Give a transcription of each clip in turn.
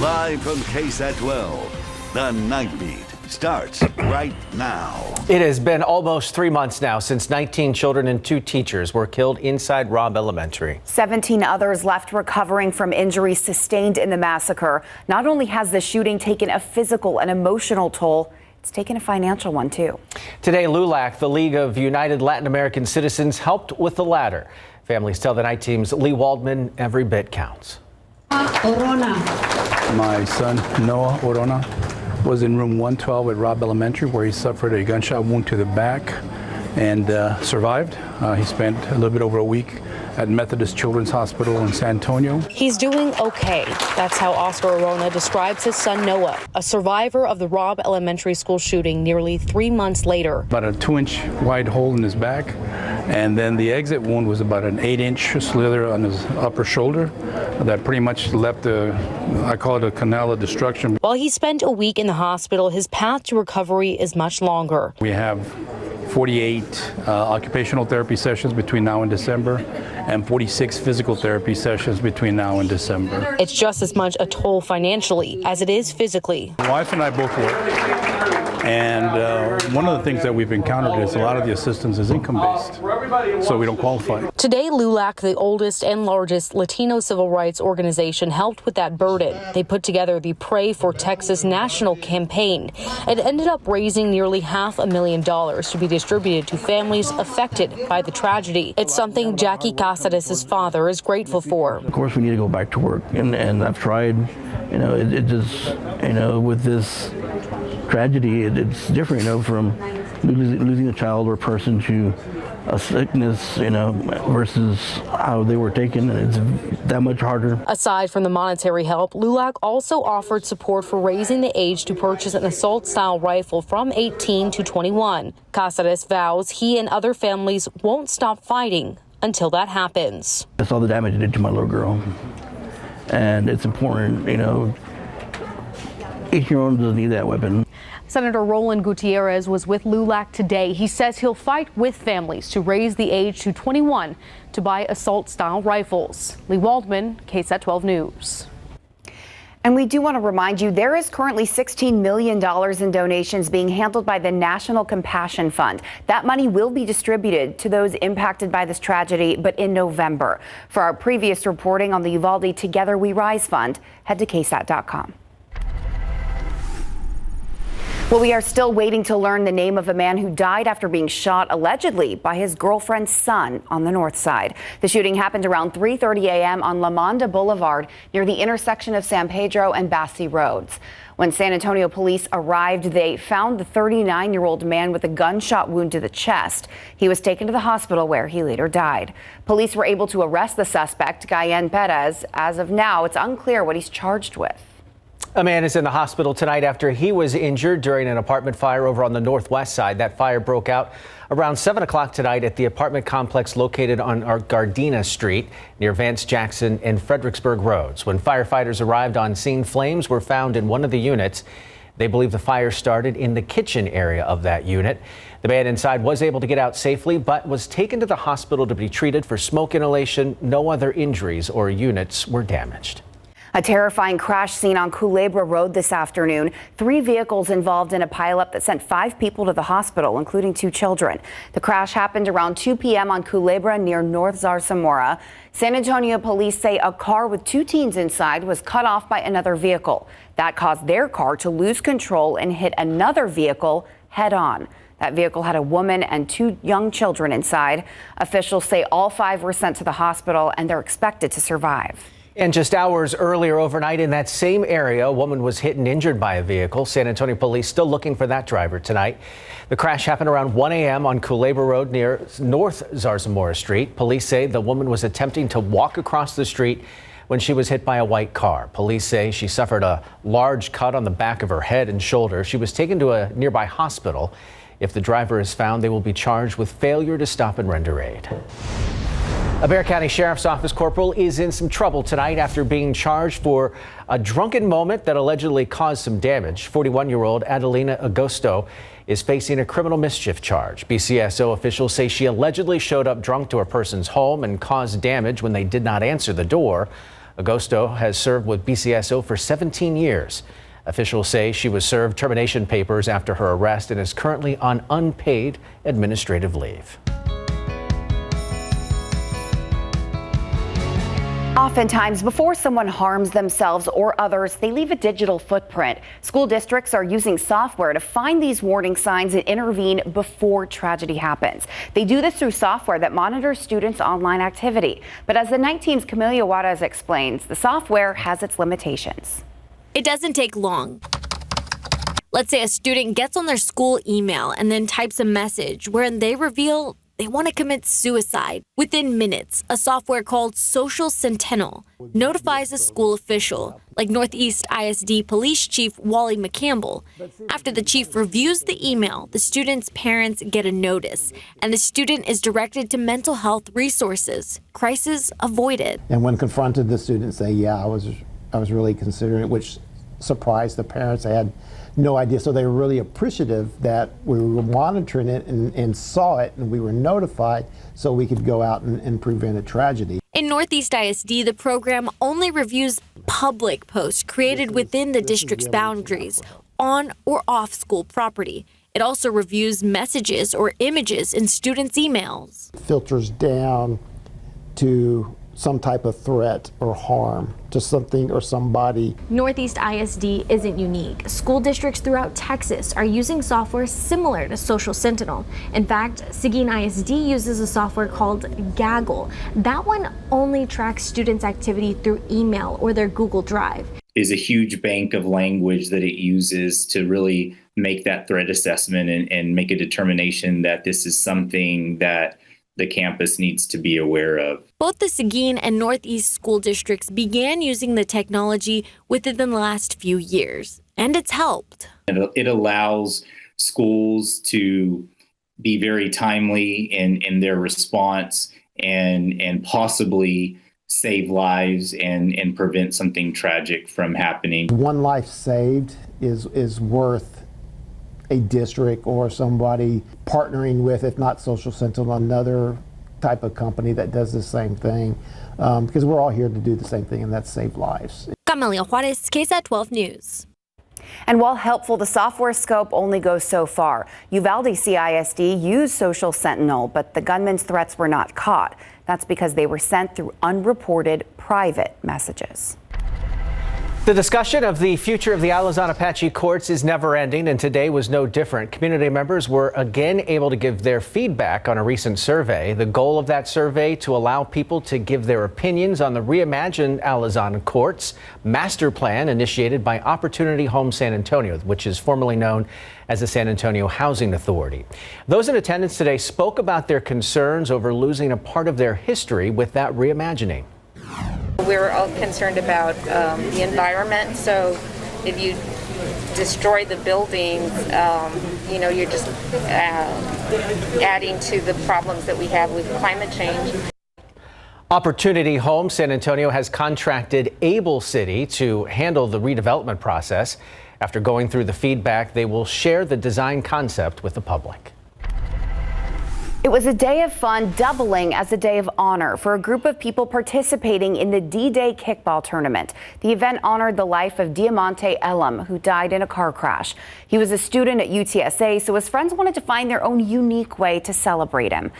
Live from KSAT 12, the Nightbeat starts right now. It has been almost 3 months now since 19 children and 2 teachers were killed inside Robb Elementary. 17 others left recovering from injuries sustained in the massacre. Not only has the shooting taken a physical and emotional toll, it's taken a financial one, too. Today, LULAC, the League of United Latin American Citizens, helped with the latter. Families tell the night team's Lee Waldman every bit counts. My son, Noah Orona, was in room 112 at Robb Elementary, where he suffered a gunshot wound to the back and survived. He spent a little bit over a week at Methodist Children's Hospital in San Antonio. He's doing okay. That's how Oscar Orona describes his son Noah, a survivor of the Robb Elementary School shooting nearly 3 months later. About a 2-inch wide hole in his back, and then the exit wound was about an 8-inch slither on his upper shoulder that pretty much left I call it a canal of destruction. While he spent a week in the hospital, his path to recovery is much longer. We have 48 occupational therapy sessions between now and December, and 46 physical therapy sessions between now and December. It's just as much a toll financially as it is physically. My wife and I both work. And one of the things that we've encountered is a lot of the assistance is income-based, so we don't qualify. Today, LULAC, the oldest and largest Latino civil rights organization, helped with that burden. They put together the Pray for Texas national campaign. It ended up raising nearly $500,000 to be distributed to families affected by the tragedy. It's something Jackie Casares' father is grateful for. Of course, we need to go back to work, and I've tried. It just, with this tragedy, it's different, from losing a child or a person to a sickness, versus how they were taken. It's that much harder. Aside from the monetary help, LULAC also offered support for raising the age to purchase an assault-style rifle from 18 to 21. Casares vows he and other families won't stop fighting until that happens. I saw the damage it did to my little girl, and it's important, 18-year-old doesn't need that weapon. Senator Roland Gutierrez was with LULAC today. He says he'll fight with families to raise the age to 21 to buy assault-style rifles. Lee Waldman, KSAT 12 News. And we do want to remind you, there is currently $16 million in donations being handled by the National Compassion Fund. That money will be distributed to those impacted by this tragedy, but in November. For our previous reporting on the Uvalde Together We Rise Fund, head to KSAT.com. Well, we are still waiting to learn the name of a man who died after being shot allegedly by his girlfriend's son on the north side. The shooting happened around 3:30 a.m. on La Monda Boulevard near the intersection of San Pedro and Bassi Roads. When San Antonio police arrived, they found the 39-year-old man with a gunshot wound to the chest. He was taken to the hospital where he later died. Police were able to arrest the suspect, Guyen Perez. As of now, it's unclear what he's charged with. A man is in the hospital tonight after he was injured during an apartment fire over on the northwest side. That fire broke out around 7 o'clock tonight at the apartment complex located on Gardena Street near Vance Jackson and Fredericksburg Roads. When firefighters arrived on scene, flames were found in one of the units. They believe the fire started in the kitchen area of that unit. The man inside was able to get out safely, but was taken to the hospital to be treated for smoke inhalation. No other injuries or units were damaged. A terrifying crash scene on Culebra Road this afternoon. 3 vehicles involved in a pileup that sent 5 people to the hospital, including 2 children. The crash happened around 2 p.m. on Culebra near North Zarzamora. San Antonio police say a car with 2 teens inside was cut off by another vehicle. That caused their car to lose control and hit another vehicle head on. That vehicle had a woman and 2 young children inside. Officials say all 5 were sent to the hospital and they're expected to survive. And just hours earlier overnight in that same area, a woman was hit and injured by a vehicle. San Antonio police still looking for that driver tonight. The crash happened around 1 a.m. on Culebra Road near North Zarzamora Street. Police say the woman was attempting to walk across the street when she was hit by a white car. Police say she suffered a large cut on the back of her head and shoulder. She was taken to a nearby hospital. If the driver is found, they will be charged with failure to stop and render aid. A Bexar County Sheriff's Office corporal is in some trouble tonight after being charged for a drunken moment that allegedly caused some damage. 41-year-old Adelina Agosto is facing a criminal mischief charge. BCSO officials say she allegedly showed up drunk to a person's home and caused damage when they did not answer the door. Agosto has served with BCSO for 17 years. Officials say she was served termination papers after her arrest and is currently on unpaid administrative leave. Oftentimes, before someone harms themselves or others, they leave a digital footprint. School districts are using software to find these warning signs and intervene before tragedy happens. They do this through software that monitors students' online activity. But as the Night Team's Camelia Juarez explains, the software has its limitations. It doesn't take long. Let's say a student gets on their school email and then types a message wherein they reveal they want to commit suicide. Within minutes, a software called Social Sentinel notifies a school official, like Northeast ISD Police Chief Wally McCampbell. After the chief reviews the email, the student's parents get a notice, and the student is directed to mental health resources. Crisis avoided. And when confronted, the students say, yeah, I was really considering it, which surprised the parents. They had no idea. So they were really appreciative that we were monitoring it and saw it, and we were notified so we could go out and prevent a tragedy. In Northeast ISD, the program only reviews public posts created within the district's boundaries on or off school property. It also reviews messages or images in students' emails. Filters down to some type of threat or harm to something or somebody. Northeast ISD isn't unique. School districts throughout Texas are using software similar to Social Sentinel. In fact, Seguin ISD uses a software called Gaggle. That one only tracks students' activity through email or their Google Drive. Is a huge bank of language that it uses to really make that threat assessment and make a determination that this is something that the campus needs to be aware of. Both the Seguin and Northeast school districts began using the technology within the last few years, and it's helped. It allows schools to be very timely in their response and possibly save lives and prevent something tragic from happening. One life saved is worth a district or somebody partnering with, if not Social Sentinel, another type of company that does the same thing, because we're all here to do the same thing, and that's save lives. Camelia Juarez, KSAT 12 News. And while helpful, the software scope only goes so far. Uvalde CISD used Social Sentinel, but the gunman's threats were not caught. That's because they were sent through unreported private messages. The discussion of the future of the Alazan Apache courts is never ending, and today was no different. Community members were again able to give their feedback on a recent survey. The goal of that survey to allow people to give their opinions on the reimagined Alazan courts master plan initiated by Opportunity Home San Antonio, which is formerly known as the San Antonio Housing Authority. Those in attendance today spoke about their concerns over losing a part of their history with that reimagining. We're all concerned about the environment, so if you destroy the buildings, you're just adding to the problems that we have with climate change. Opportunity Home San Antonio has contracted Able City to handle the redevelopment process. After going through the feedback, they will share the design concept with the public. It was a day of fun, doubling as a day of honor for a group of people participating in the D-Day kickball tournament. The event honored the life of Diamante Elam, who died in a car crash. He was a student at UTSA, so his friends wanted to find their own unique way to celebrate him.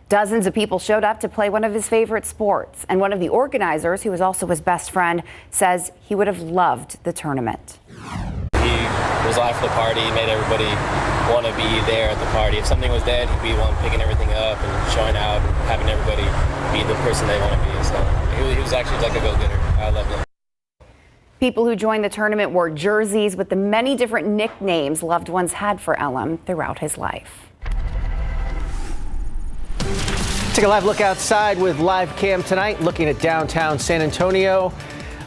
Dozens of people showed up to play one of his favorite sports, and one of the organizers, who was also his best friend, says he would have loved the tournament. He was life of the party, made everybody want to be there at the party. If something was dead, he'd be the one picking everything up and showing out and having everybody be the person they want to be. So he was actually like a go-getter. I loved him. People who joined the tournament wore jerseys with the many different nicknames loved ones had for Elam throughout his life. Take a live look outside with Live Cam tonight, looking at downtown San Antonio.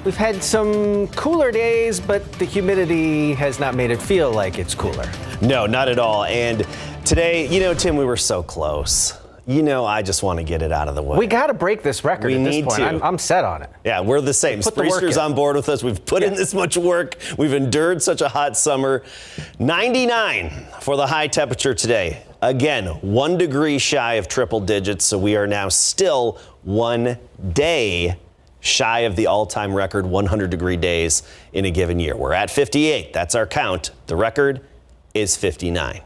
We've had some cooler days, but the humidity has not made it feel like it's cooler. No, not at all. And today, Tim, we were so close. I just want to get it out of the way. We got to break this record at this point. I'm set on it. Yeah, we're the same. Spreester's on board with us. We've put in this much work. We've endured such a hot summer. 99 for the high temperature today. Again, 1 degree shy of triple digits, so we are now still 1 day shy of the all-time record 100-degree days in a given year. We're at 58. That's our count. The record is 59.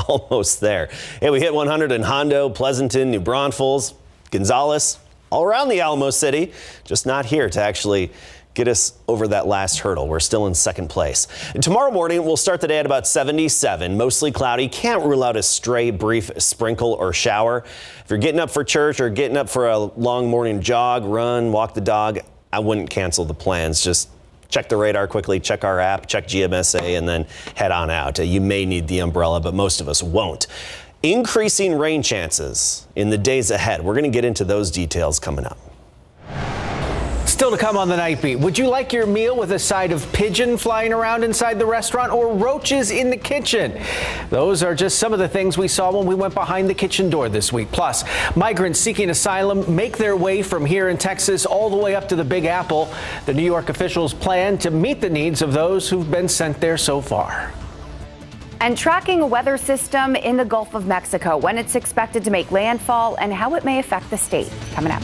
Almost there. Hey, we hit 100 in Hondo, Pleasanton, New Braunfels, Gonzales, all around the Alamo City, just not here to actually get us over that last hurdle. We're still in second place. And tomorrow morning, we'll start the day at about 77, mostly cloudy. Can't rule out a stray brief sprinkle or shower. If you're getting up for church or getting up for a long morning jog, run, walk the dog, I wouldn't cancel the plans. Just check the radar quickly, check our app, check GMSA, and then head on out. You may need the umbrella, but most of us won't. Increasing rain chances in the days ahead. We're going to get into those details coming up. Still to come on the Nightbeat. Would you like your meal with a side of pigeon flying around inside the restaurant or roaches in the kitchen? Those are just some of the things we saw when we went behind the kitchen door this week. Plus, migrants seeking asylum make their way from here in Texas all the way up to the Big Apple. The New York officials plan to meet the needs of those who've been sent there so far. And tracking a weather system in the Gulf of Mexico, when it's expected to make landfall and how it may affect the state. Coming up.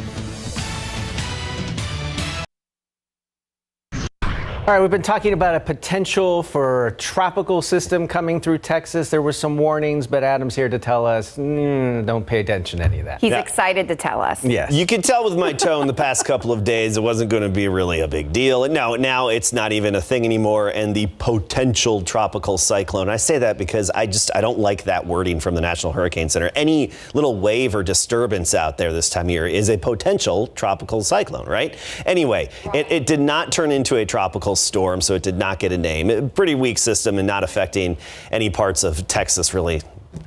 All right, we've been talking about a potential for a tropical system coming through Texas. There were some warnings, but Adam's here to tell us, don't pay attention to any of that. He's excited to tell us. Yes. You could tell with my tone the past couple of days it wasn't going to be really a big deal. And now it's not even a thing anymore. And the potential tropical cyclone, I say that because I don't like that wording from the National Hurricane Center. Any little wave or disturbance out there this time of year is a potential tropical cyclone, right? Anyway, it did not turn into a tropical storm, so it did not get a name. A pretty weak system and not affecting any parts of Texas really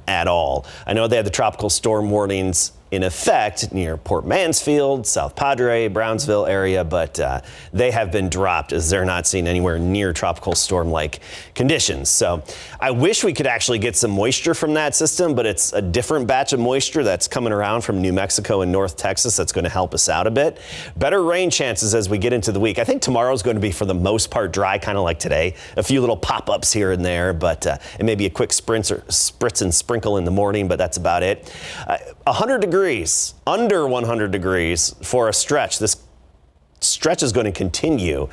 at all. I know they had the tropical storm warnings in effect near Port Mansfield, South Padre, Brownsville area, but they have been dropped as they're not seeing anywhere near tropical storm-like conditions. So I wish we could actually get some moisture from that system, but it's a different batch of moisture that's coming around from New Mexico and North Texas that's going to help us out a bit. Better rain chances as we get into the week. I think tomorrow's going to be, for the most part, dry, kind of like today. A few little pop-ups here and there, but it may be a quick spritz and sprinkle in the morning, but that's about it. 100 degrees, under 100 degrees for a stretch. This stretch is going to continue.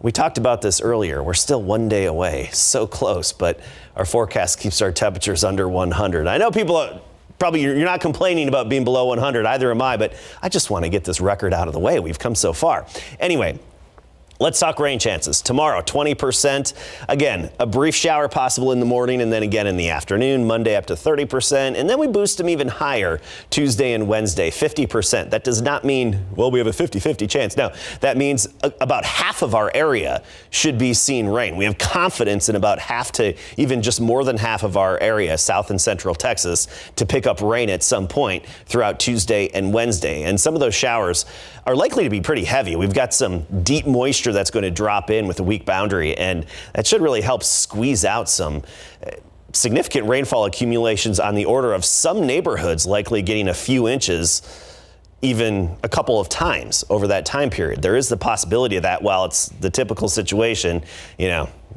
We talked about this earlier. We're still one day away, so close, but our forecast keeps our temperatures under 100. I know people are probably, you're not complaining about being below 100, either am I, but I just want to get this record out of the way. We've come so far. Anyway, let's talk rain chances. Tomorrow, 20%. Again, a brief shower possible in the morning and then again in the afternoon. Monday up to 30%. And then we boost them even higher Tuesday and Wednesday, 50%. That does not mean, well, we have a 50-50 chance. No, that means about half of our area should be seeing rain. We have confidence in about half to even just more than half of our area, South and Central Texas, to pick up rain at some point throughout Tuesday and Wednesday. And some of those showers are likely to be pretty heavy. We've got some deep moisture that's going to drop in with a weak boundary, and that should really help squeeze out some significant rainfall accumulations on the order of some neighborhoods likely getting a few inches even a couple of times over that time period. There is the possibility of that. While it's the typical situation,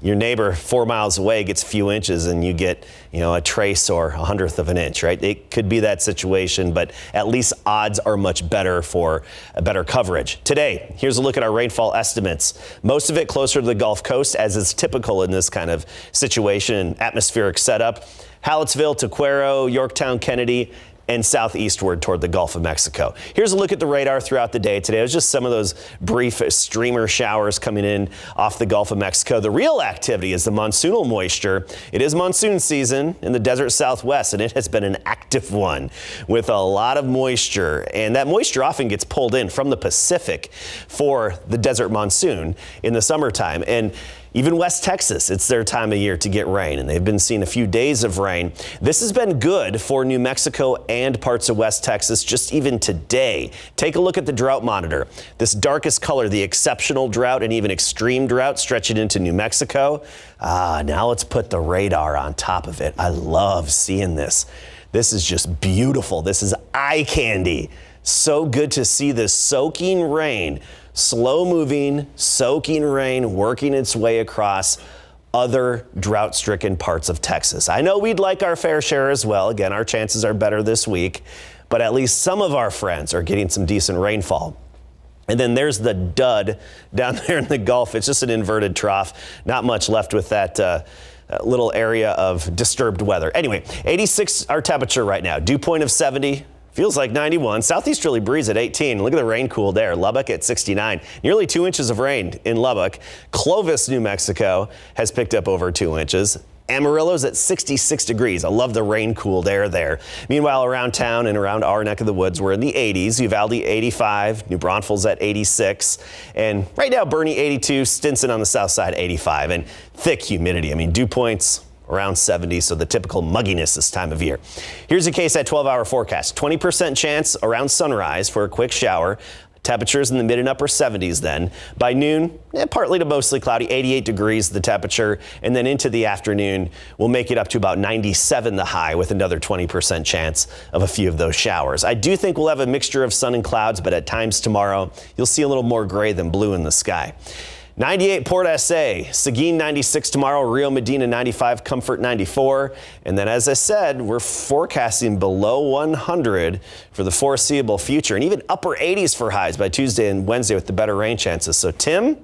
your neighbor 4 miles away gets a few inches and you get, a trace or 1/100th of an inch, right? It could be that situation, but at least odds are much better for a better coverage. Today, here's a look at our rainfall estimates. Most of it closer to the Gulf Coast, as is typical in this kind of situation and atmospheric setup. Hallettsville, Tequero, Yorktown, Kennedy, and southeastward toward the Gulf of Mexico. Here's a look at the radar throughout the day today. It was just some of those brief streamer showers coming in off the Gulf of Mexico. The real activity is the monsoonal moisture. It is monsoon season in the desert Southwest, and it has been an active one with a lot of moisture. And that moisture often gets pulled in from the Pacific for the desert monsoon in the summertime. And even West Texas, it's their time of year to get rain, and they've been seeing a few days of rain. This has been good for New Mexico and parts of West Texas just even today. Take a look at the drought monitor. This darkest color, the exceptional drought and even extreme drought stretching into New Mexico. Now let's put the radar on top of it. I love seeing this. This is just beautiful. This is eye candy. So good to see this soaking rain. Slow-moving, soaking rain working its way across other drought-stricken parts of Texas. I know we'd like our fair share as well. Again, our chances are better this week, but at least some of our friends are getting some decent rainfall. And then there's the dud down there in the Gulf. It's just an inverted trough. Not much left with that little area of disturbed weather. Anyway, 86 our temperature right now. Dew point of 70. Feels like 91. Southeasterly breeze at 18. Look at the rain cool there. Lubbock at 69. Nearly 2 inches of rain in Lubbock. Clovis, New Mexico has picked up over 2 inches. Amarillo's at 66 degrees. I love the rain cooled air there. Meanwhile, around town and around our neck of the woods, we're in the 80s. Uvalde 85, New Braunfels at 86. And right now, Bernie 82, Stinson on the south side 85. And thick humidity. I mean, dew points around 70, so the typical mugginess this time of year. Here's a KSAT 12-hour forecast. 20% chance around sunrise for a quick shower. Temperatures in the mid and upper 70s then. By noon, partly to mostly cloudy, 88 degrees the temperature. And then into the afternoon, we'll make it up to about 97 the high with another 20% chance of a few of those showers. I do think we'll have a mixture of sun and clouds, but at times tomorrow, you'll see a little more gray than blue in the sky. 98 Port SA, Seguin 96 tomorrow, Rio Medina 95, Comfort 94. And then as I said, we're forecasting below 100 for the foreseeable future and even upper 80s for highs by Tuesday and Wednesday with the better rain chances. So Tim,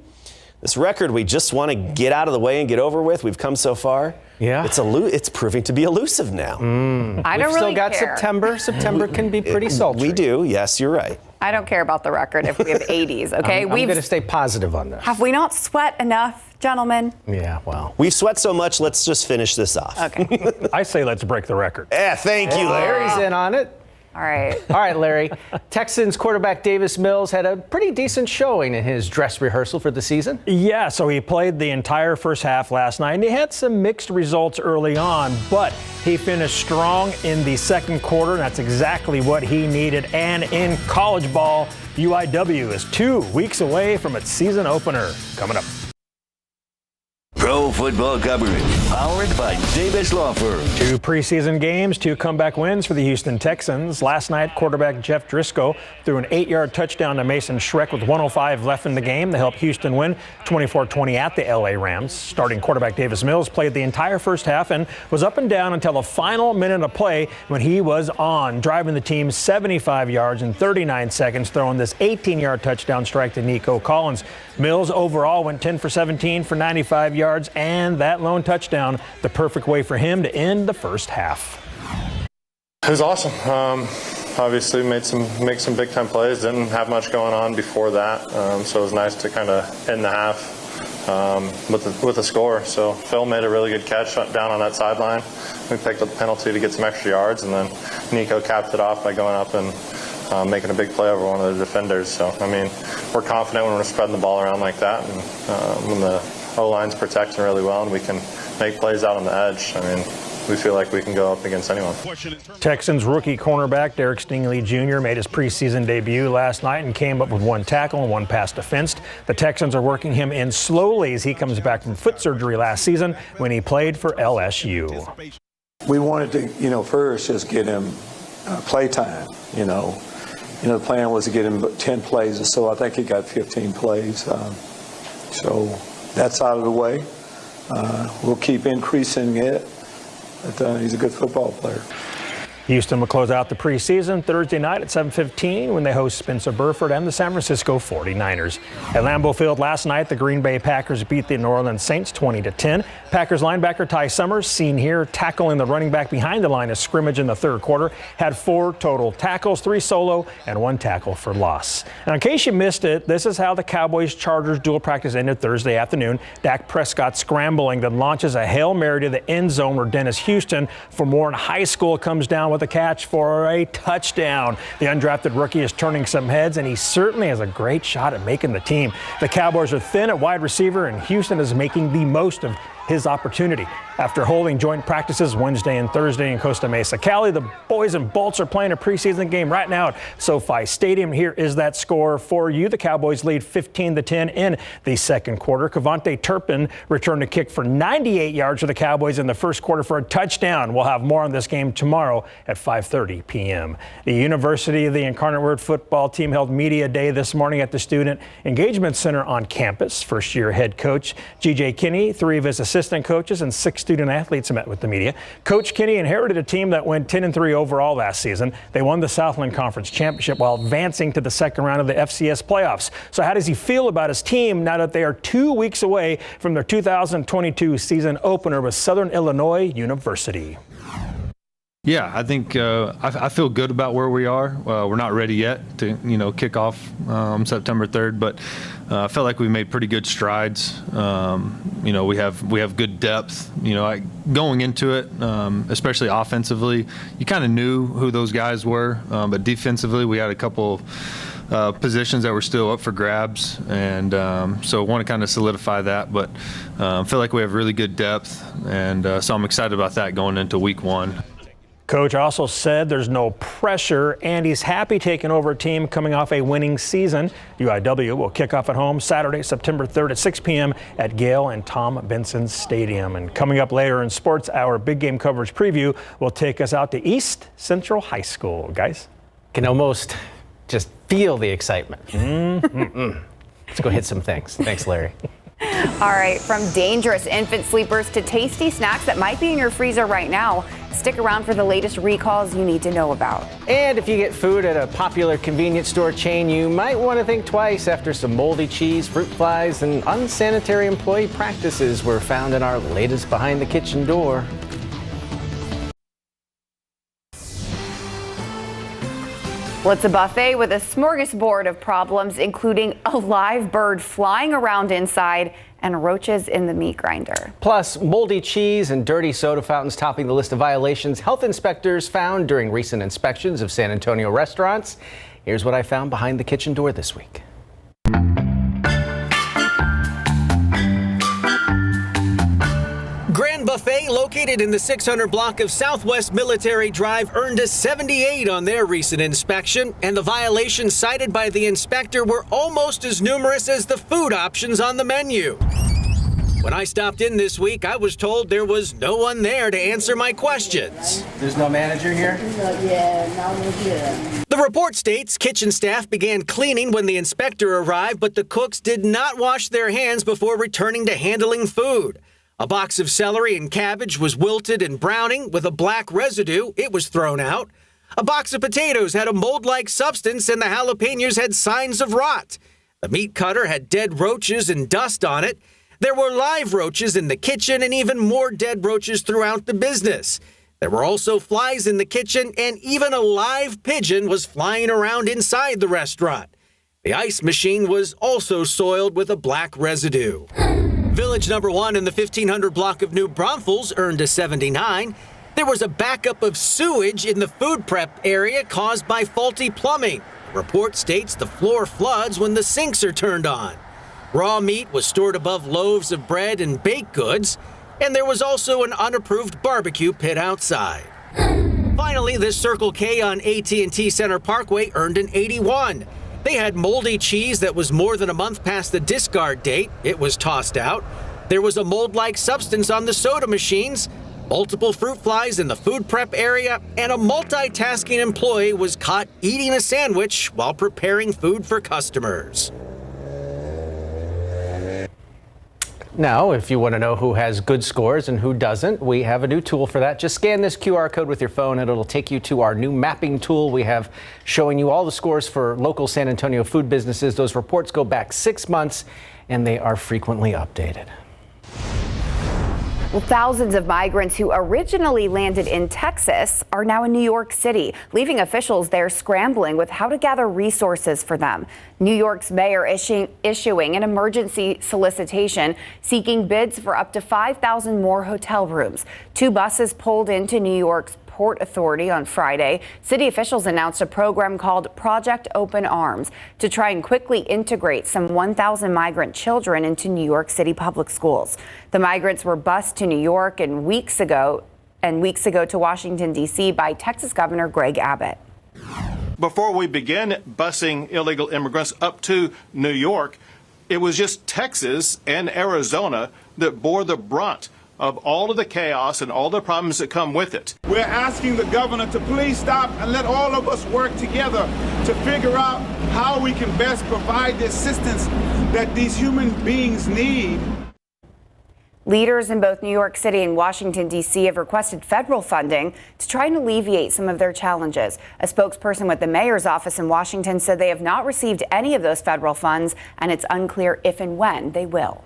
this record we just want to get out of the way and get over with. We've come so far. Yeah. It's proving to be elusive now. I don't We've really still got care. September. September can be pretty sultry. We do. Yes, you're right. I don't care about the record if we have 80s, okay? I'm going to stay positive on this. Have we not sweat enough, gentlemen? Yeah, well. We've sweat so much, let's just finish this off. Okay. I say let's break the record. Yeah, thank you, Larry. Larry's in on it. All right. All right, Larry. Texans quarterback Davis Mills had a pretty decent showing in his dress rehearsal for the season. Yeah, so he played the entire first half last night, and he had some mixed results early on, but he finished strong in the second quarter, and that's exactly what he needed. And in college ball, UIW is 2 weeks away from its season opener. Coming up. Pro football coverage powered by Davis Law Firm. 2 preseason games, 2 comeback wins for the Houston Texans. Last night, quarterback Jeff Driscoll threw an 8-yard touchdown to Mason Schreck with 1:05 left in the game to help Houston win 24-20 at the LA Rams. Starting quarterback Davis Mills played the entire first half and was up and down until the final minute of play when he was on, driving the team 75 yards in 39 seconds, throwing this 18-yard touchdown strike to Nico Collins. Mills overall went 10 for 17 for 95 yards, and that lone touchdown, the perfect way for him to end the first half. It was awesome. Obviously make some big time plays. Didn't have much going on before that, so it was nice to kind of end the half with a score. So Phil made a really good catch down on that sideline. We picked up the penalty to get some extra yards, and then Nico capped it off by going up and making a big play over one of the defenders. So, I mean, we're confident when we're spreading the ball around like that, and when the O-line's protecting really well and we can make plays out on the edge. I mean, we feel like we can go up against anyone. Texans rookie cornerback Derek Stingley Jr. made his preseason debut last night and came up with 1 tackle and 1 pass defensed. The Texans are working him in slowly as he comes back from foot surgery last season when he played for LSU. We wanted to, first just get him play time, the plan was to get him 10 plays or so. I think he got 15 plays. So that's out of the way. We'll keep increasing it. But he's a good football player. Houston will close out the preseason Thursday night at 7:15 when they host Spencer Burford and the San Francisco 49ers. At Lambeau Field last night, the Green Bay Packers beat the New Orleans Saints 20-10. Packers linebacker Ty Summers, seen here tackling the running back behind the line of scrimmage in the third quarter, had 4 total tackles, 3 solo, and 1 tackle for loss. Now, in case you missed it, this is how the Cowboys-Chargers dual practice ended Thursday afternoon. Dak Prescott scrambling, then launches a Hail Mary to the end zone where Dennis Houston, from Warren High School, comes down with a catch for a touchdown. The undrafted rookie is turning some heads, and he certainly has a great shot at making the team. The Cowboys are thin at wide receiver, and Houston is making the most of his opportunity. After holding joint practices Wednesday and Thursday in Costa Mesa, Cali, the boys and Bolts are playing a preseason game right now at SoFi Stadium. Here is that score for you. The Cowboys lead 15-10 in the second quarter. Cavante Turpin returned a kick for 98 yards for the Cowboys in the first quarter for a touchdown. We'll have more on this game tomorrow at 5:30 p.m. The University of the Incarnate Word football team held Media Day this morning at the Student Engagement Center on campus. First-year head coach G.J. Kinney, 3 of his assistant coaches, and 6 student athletes met with the media. Coach Kinney inherited a team that went 10-3 overall last season. They won the Southland Conference Championship while advancing to the second round of the FCS playoffs. So how does he feel about his team now that they are 2 weeks away from their 2022 season opener with Southern Illinois University? Yeah, I think I feel good about where we are. We're not ready yet to kick off September 3rd, but I felt like we made pretty good strides. We have good depth. Going into it, especially offensively, you kind of knew who those guys were, but defensively we had a couple positions that were still up for grabs, and so I want to kind of solidify that, but I feel like we have really good depth, and so I'm excited about that going into week 1. Coach also said there's no pressure, and he's happy taking over a team coming off a winning season. UIW will kick off at home Saturday, September 3rd at 6 p.m. at Gale and Tom Benson Stadium. And coming up later in sports, our big game coverage preview will take us out to East Central High School. Guys? Can almost just feel the excitement. Let's go hit some things. Thanks, Larry. All right, from dangerous infant sleepers to tasty snacks that might be in your freezer right now. Stick around for the latest recalls you need to know about. And if you get food at a popular convenience store chain, you might want to think twice after some moldy cheese, fruit flies, and unsanitary employee practices were found in our latest Behind the Kitchen Door. Well, it's a buffet with a smorgasbord of problems, including a live bird flying around inside and roaches in the meat grinder. Plus, moldy cheese and dirty soda fountains topping the list of violations health inspectors found during recent inspections of San Antonio restaurants. Here's what I found behind the kitchen door this week. Grand Buffet, located in the 600 block of Southwest Military Drive, earned a 78 on their recent inspection, and the violations cited by the inspector were almost as numerous as the food options on the menu. When I stopped in this week, I was told there was no one there to answer my questions. There's no manager here? The report states kitchen staff began cleaning when the inspector arrived, but the cooks did not wash their hands before returning to handling food. A box of celery and cabbage was wilted and browning with a black residue. It was thrown out. A box of potatoes had a mold-like substance, and the jalapenos had signs of rot. The meat cutter had dead roaches and dust on it. There were live roaches in the kitchen and even more dead roaches throughout the business. There were also flies in the kitchen, and even a live pigeon was flying around inside the restaurant. The ice machine was also soiled with a black residue. Village number 1 in the 1500 block of New Braunfels earned a 79. There was a backup of sewage in the food prep area caused by faulty plumbing. The report states the floor floods when the sinks are turned on. Raw meat was stored above loaves of bread and baked goods, and there was also an unapproved barbecue pit outside. Finally, this Circle K on AT&T Center Parkway earned an 81. They had moldy cheese that was more than a month past the discard date. It was tossed out. There was a mold-like substance on the soda machines, multiple fruit flies in the food prep area, and a multitasking employee was caught eating a sandwich while preparing food for customers. Now, if you want to know who has good scores and who doesn't, we have a new tool for that. Just scan this QR code with your phone and it'll take you to our new mapping tool we have showing you all the scores for local San Antonio food businesses. Those reports go back 6 months and they are frequently updated. Well, thousands of migrants who originally landed in Texas are now in New York City, leaving officials there scrambling with how to gather resources for them. New York's mayor issuing an emergency solicitation seeking bids for up to 5,000 more hotel rooms. 2 buses pulled into New York's Port Authority on Friday. City officials announced a program called Project Open Arms to try and quickly integrate some 1,000 migrant children into New York City public schools. The migrants were bused to New York and weeks ago to Washington, D.C. by Texas Governor Greg Abbott. Before we began busing illegal immigrants up to New York, it was just Texas and Arizona that bore the brunt of all of the chaos and all the problems that come with it. We're asking the governor to please stop and let all of us work together to figure out how we can best provide the assistance that these human beings need. Leaders in both New York City and Washington, D.C. have requested federal funding to try and alleviate some of their challenges. A spokesperson with the mayor's office in Washington said they have not received any of those federal funds, and it's unclear if and when they will.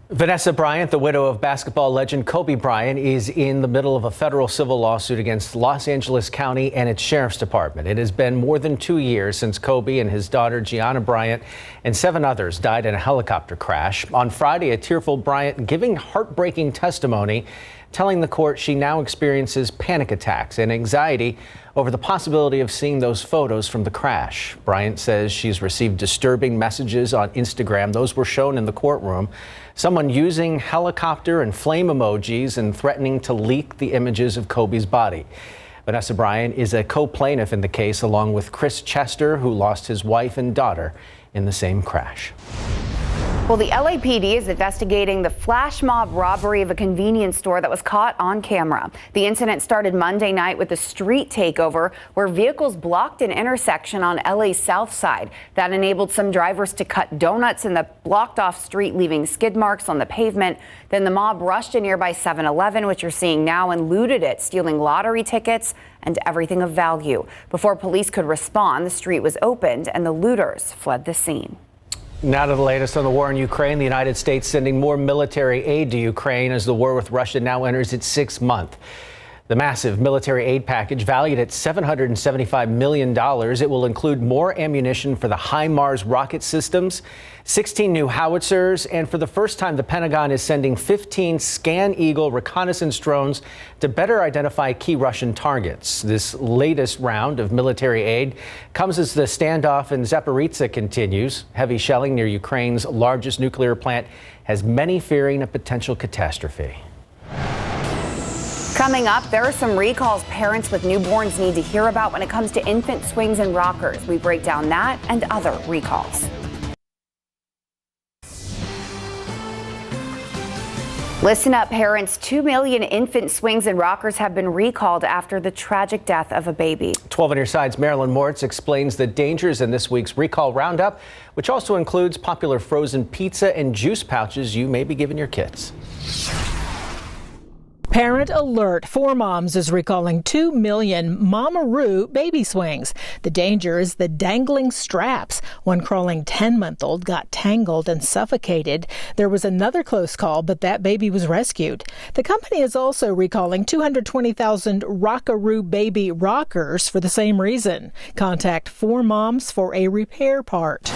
Vanessa Bryant, the widow of basketball legend Kobe Bryant, is in the middle of a federal civil lawsuit against Los Angeles County and its sheriff's department. It has been more than 2 years since Kobe and his daughter Gianna Bryant and 7 others died in a helicopter crash. On Friday, a tearful Bryant giving heartbreaking testimony, telling the court she now experiences panic attacks and anxiety over the possibility of seeing those photos from the crash. Bryant says she's received disturbing messages on Instagram. Those were shown in the courtroom. Someone using helicopter and flame emojis and threatening to leak the images of Kobe's body. Vanessa Bryant is a co-plaintiff in the case, along with Chris Chester, who lost his wife and daughter in the same crash. Well, the LAPD is investigating the flash mob robbery of a convenience store that was caught on camera. The incident started Monday night with a street takeover where vehicles blocked an intersection on LA's south side. That enabled some drivers to cut donuts in the blocked off street, leaving skid marks on the pavement. Then the mob rushed a nearby 7-Eleven, which you're seeing now, and looted it, stealing lottery tickets and everything of value. Before police could respond, the street was opened and the looters fled the scene. Now to the latest on the war in Ukraine. The United States sending more military aid to Ukraine as the war with Russia now enters its 6th month. The massive military aid package, valued at $775 million, it will include more ammunition for the HIMARS rocket systems, 16 new howitzers, and for the first time, the Pentagon is sending 15 Scan-Eagle reconnaissance drones to better identify key Russian targets. This latest round of military aid comes as the standoff in Zaporizhzhia continues. Heavy shelling near Ukraine's largest nuclear plant has many fearing a potential catastrophe. Coming up, there are some recalls parents with newborns need to hear about when it comes to infant swings and rockers. We break down that and other recalls. Listen up, parents. 2 million infant swings and rockers have been recalled after the tragic death of a baby. 12 on your side's Marilyn Moritz explains the dangers in this week's recall roundup, which also includes popular frozen pizza and juice pouches you may be giving your kids. Parent alert. 4Moms is recalling 2 million Mamaroo baby swings. The danger is the dangling straps. One crawling 10-month-old got tangled and suffocated. There was another close call, but that baby was rescued. The company is also recalling 220,000 Rockaroo baby rockers for the same reason. Contact 4Moms for a repair part.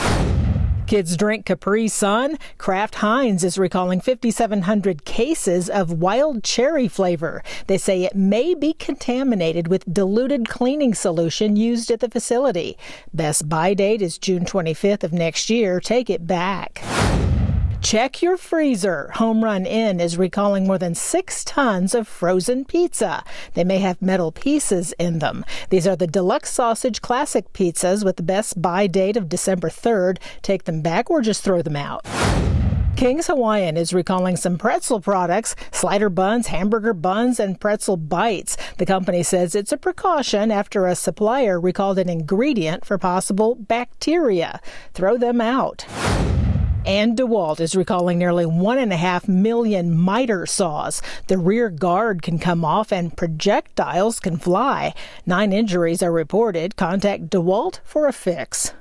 Kids drink Capri Sun. Kraft Heinz is recalling 5,700 cases of wild cherry flavor. They say it may be contaminated with diluted cleaning solution used at the facility. Best buy date is June 25th of next year. Take it back. Check your freezer. Home Run Inn is recalling more than 6 tons of frozen pizza. They may have metal pieces in them. These are the deluxe sausage classic pizzas with the best buy date of December 3rd. Take them back or just throw them out. King's Hawaiian is recalling some pretzel products, slider buns, hamburger buns, and pretzel bites. The company says it's a precaution after a supplier recalled an ingredient for possible bacteria. Throw them out. And DeWalt is recalling nearly 1.5 million miter saws. The rear guard can come off and projectiles can fly. 9 injuries are reported. Contact DeWalt for a fix.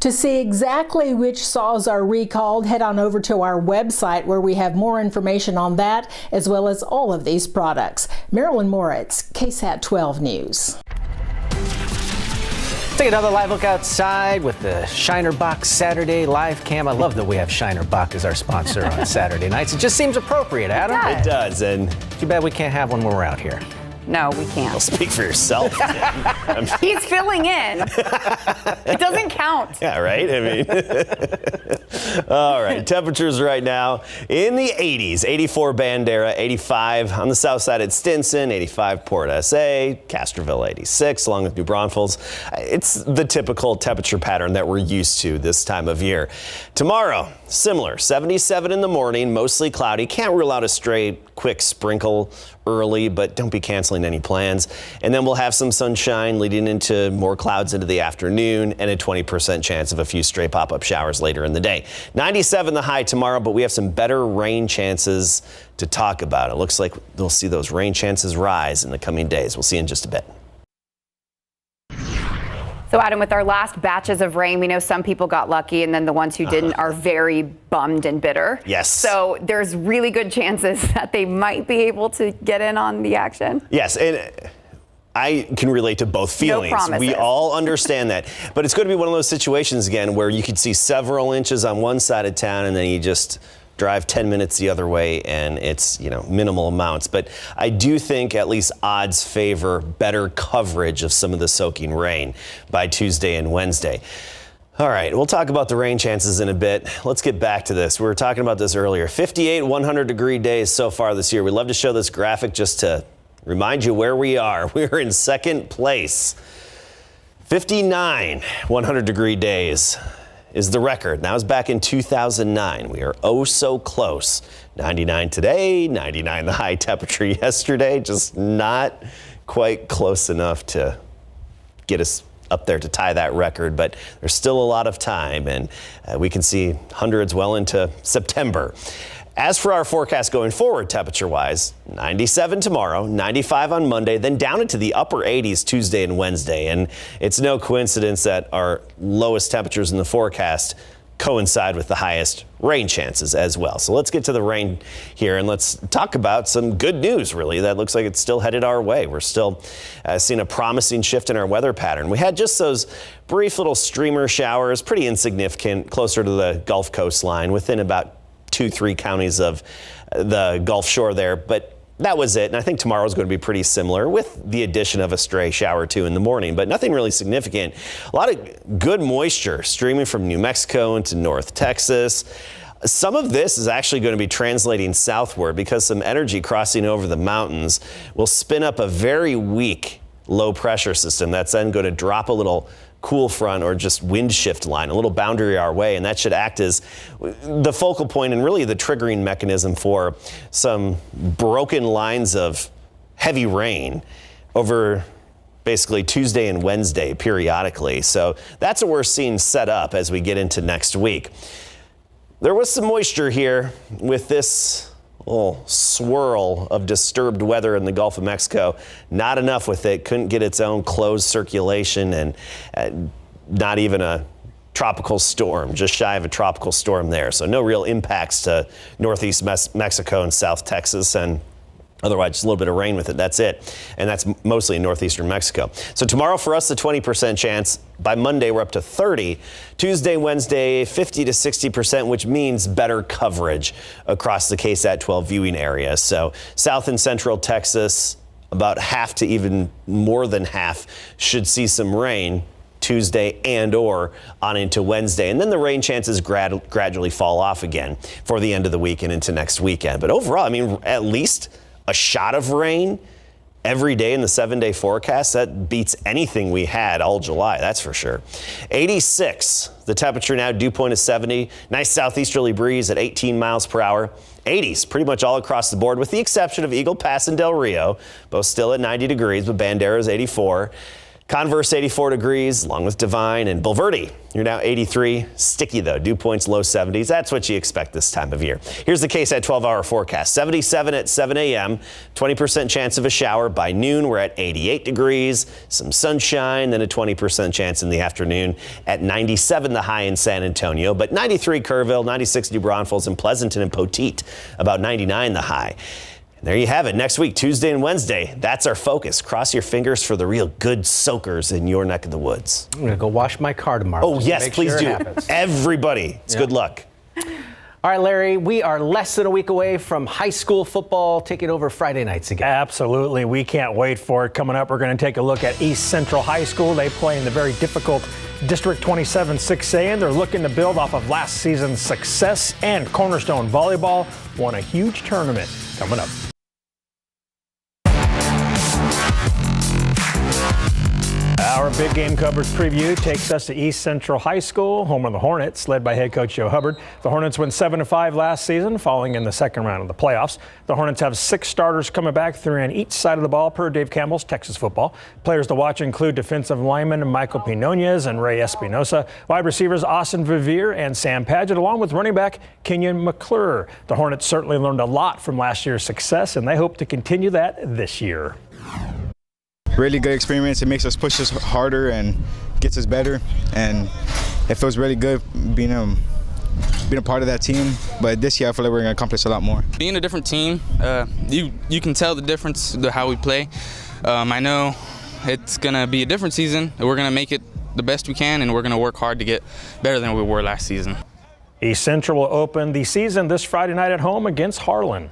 To see exactly which saws are recalled, head on over to our website where we have more information on that, as well as all of these products. Marilyn Moritz, KSAT 12 News. Take another live look outside with the Shiner Box Saturday live cam. I love that we have Shiner Box as our sponsor on Saturday nights. It just seems appropriate, Adam. It does, and too bad we can't have one when we're out here. No, we can't. Well, speak for yourself. He's filling in. It doesn't count. Yeah, right? I mean, all right. Temperatures right now in the 80s. 84 Bandera, 85 on the south side at Stinson, 85 Port SA, Castroville 86, along with New Braunfels. It's the typical temperature pattern that we're used to this time of year. Tomorrow, similar. 77 in the morning, mostly cloudy. Can't rule out a stray quick sprinkle early, but don't be canceling any plans. And then we'll have some sunshine leading into more clouds into the afternoon and a 20% chance of a few stray pop-up showers later in the day. 97 the high tomorrow, but we have some better rain chances to talk about. It looks like we'll see those rain chances rise in the coming days. We'll see in just a bit. So, Adam, with our last batches of rain, we know some people got lucky, and then the ones who didn't are very bummed and bitter. Yes. So there's really good chances that they might be able to get in on the action. Yes, and I can relate to both feelings. No promises. We all understand that. But it's going to be one of those situations, again, where you could see several inches on one side of town, and then you just drive 10 minutes the other way and it's, minimal amounts. But I do think at least odds favor better coverage of some of the soaking rain by Tuesday and Wednesday. All right, we'll talk about the rain chances in a bit. Let's get back to this. We were talking about this earlier. 58 100-degree days so far this year. We'd love to show this graphic just to remind you where we are. We're in second place. 59 100-degree days is the record. That was back in 2009. We are oh so close. 99 today, 99 the high temperature yesterday. Just not quite close enough to get us up there to tie that record, but there's still a lot of time, and we can see hundreds well into September. As for our forecast going forward, temperature-wise, 97 tomorrow, 95 on Monday, then down into the upper 80s Tuesday and Wednesday. And it's no coincidence that our lowest temperatures in the forecast coincide with the highest rain chances as well. So let's get to the rain here, and let's talk about some good news, really. That looks like it's still headed our way. We're still seeing a promising shift in our weather pattern. We had just those brief little streamer showers, pretty insignificant, closer to the Gulf coastline, within about 2-3 counties of the Gulf Shore there, but that was it. And I think tomorrow is going to be pretty similar, with the addition of a stray shower or two in the morning, but nothing really significant. A lot of good moisture streaming from New Mexico into North Texas. Some of this is actually going to be translating southward because some energy crossing over the mountains will spin up a very weak low pressure system that's then going to drop a little cool front or just wind shift line, a little boundary our way, and that should act as the focal point and really the triggering mechanism for some broken lines of heavy rain over basically Tuesday and Wednesday periodically. So that's what we're seeing set up as we get into next week. There was some moisture here with this little swirl of disturbed weather in the Gulf of Mexico. Not enough with it. Couldn't get its own closed circulation, and not even a tropical storm, just shy of a tropical storm there. So no real impacts to northeast Mexico and South Texas, and otherwise just a little bit of rain with it. That's it. And that's mostly in northeastern Mexico. So tomorrow for us, a 20% chance. By Monday, we're up to 30. Tuesday, Wednesday, 50 to 60%, which means better coverage across the KSAT 12 viewing area. So south and central Texas, about half to even more than half should see some rain Tuesday and or on into Wednesday. And then the rain chances gradually fall off again for the end of the week and into next weekend. But overall, I mean, at least a shot of rain every day in the 7-day forecast, that beats anything we had all July, that's for sure. 86, the temperature now, dew point is 70. Nice southeasterly breeze at 18 miles per hour. 80s pretty much all across the board, with the exception of Eagle Pass and Del Rio, both still at 90 degrees, but Banderas 84. Converse 84 degrees, along with Divine and Bulverde. You're now 83. Sticky though, dew points low 70s. That's what you expect this time of year. Here's the KSAT 12-hour forecast. 77 at 7 a.m., 20% chance of a shower. By noon, we're at 88 degrees, some sunshine, then a 20% chance in the afternoon at 97 the high in San Antonio, but 93 Kerrville, 96 New Braunfels, and Pleasanton and Poteet, about 99 the high. There you have it. Next week, Tuesday and Wednesday, that's our focus. Cross your fingers for the real good soakers in your neck of the woods. I'm going to go wash my car tomorrow. Oh, yes, please do. Everybody, it's good luck. All right, Larry, we are less than a week away from high school football taking over Friday nights again. Absolutely. We can't wait for it. Coming up, we're going to take a look at East Central High School. They play in the very difficult District 27 6A, and they're looking to build off of last season's success, and Cornerstone Volleyball won a huge tournament. Coming up. Our big game coverage preview takes us to East Central High School, home of the Hornets, led by head coach Joe Hubbard. The Hornets went 7-5 last season, falling in the second round of the playoffs. The Hornets have 6 starters coming back, 3 on each side of the ball per Dave Campbell's Texas Football. Players to watch include defensive lineman Michael Pinoñez and Ray Espinosa, wide receivers Austin Vivier and Sam Padgett, along with running back Kenyon McClure. The Hornets certainly learned a lot from last year's success, and they hope to continue that this year. Really good experience. It makes us push us harder and gets us better, and it feels really good being a part of that team. But this year I feel like we're going to accomplish a lot more. Being a different team, you can tell the difference how we play. I know it's going to be a different season. We're going to make it the best we can, and we're going to work hard to get better than we were last season. East Central will open the season this Friday night at home against Harlan.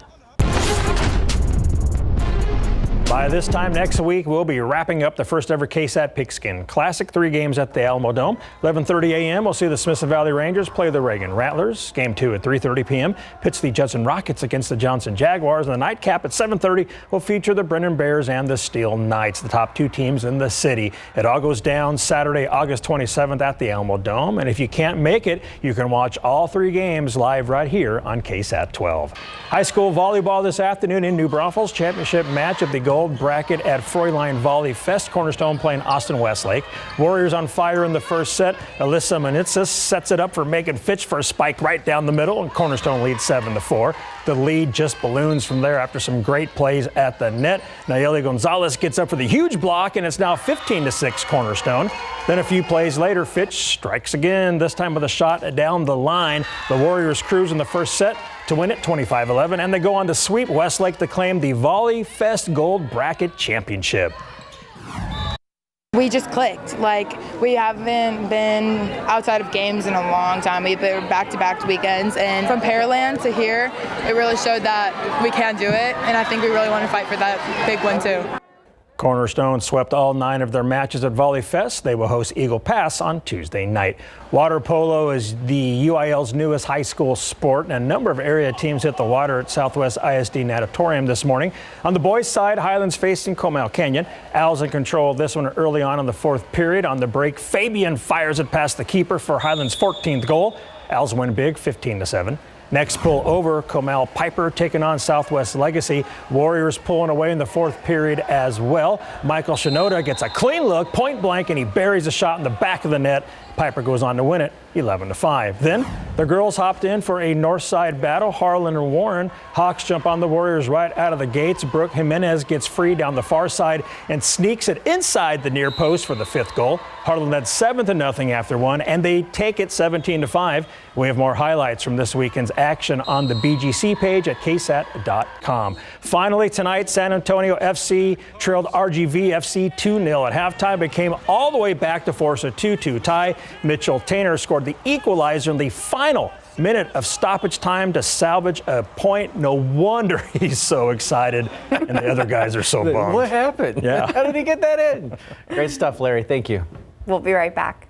By this time next week, we'll be wrapping up the first ever KSAT Pigskin Classic. 3 games at the Alamo Dome. 11:30 a.m. we'll see the Smithson Valley Rangers play the Reagan Rattlers. Game 2 at 3:30 p.m. pits the Judson Rockets against the Johnson Jaguars. And the nightcap at 7:30 will feature the Brennan Bears and the Steel Knights, the top 2 teams in the city. It all goes down Saturday, August 27th at the Alamo Dome. And if you can't make it, you can watch all 3 games live right here on KSAT 12. High school volleyball this afternoon in New Braunfels. Championship match of the gold bracket at Froyline Volley Fest. Cornerstone playing Austin Westlake. Warriors on fire in the first set. Alyssa Manitsis sets it up for Megan Fitch for a spike right down the middle, and Cornerstone leads 7-4. The lead just balloons from there after some great plays at the net. Nayeli Gonzalez gets up for the huge block, and it's now 15-6 Cornerstone. Then a few plays later, Fitch strikes again, this time with a shot down the line. The Warriors cruise in the first set to win it 25-11, and they go on to sweep Westlake to claim the Volley Fest Gold Bracket Championship. We just clicked. Like, we haven't been outside of games in a long time. We've been back-to-back weekends, and from Pearland to here, it really showed that we can do it, and I think we really want to fight for that big one too. Cornerstone swept all 9 of their matches at Volley Fest. They will host Eagle Pass on Tuesday night. Water polo is the UIL's newest high school sport, and a number of area teams hit the water at Southwest ISD Natatorium this morning. On the boys' side, Highlands facing Comal Canyon. Owls in control of this one early on in the 4th period. On the break, Fabian fires it past the keeper for Highlands' 14th goal. Owls win big, 15-7. Next pull over, Comal Piper taking on Southwest Legacy. Warriors pulling away in the 4th period as well. Michael Shinoda gets a clean look, point blank, and he buries a shot in the back of the net. Piper goes on to win it 11-5. Then the girls hopped in for a north side battle. Harlan and Warren. Hawks jump on the Warriors right out of the gates. Brooke Jimenez gets free down the far side and sneaks it inside the near post for the 5th goal. Harlan led 7-0 after 1, and they take it 17-5. We have more highlights from this weekend's action on the BGC page at KSAT.com. Finally tonight, San Antonio FC trailed RGV FC 2-0 at halftime, but came all the way back to force a 2-2 tie. Mitchell Tainer scored the equalizer in the final minute of stoppage time to salvage a point. No wonder he's so excited, and the other guys are so bummed. What happened? Yeah. How did he get that in? Great stuff, Larry. Thank you. We'll be right back.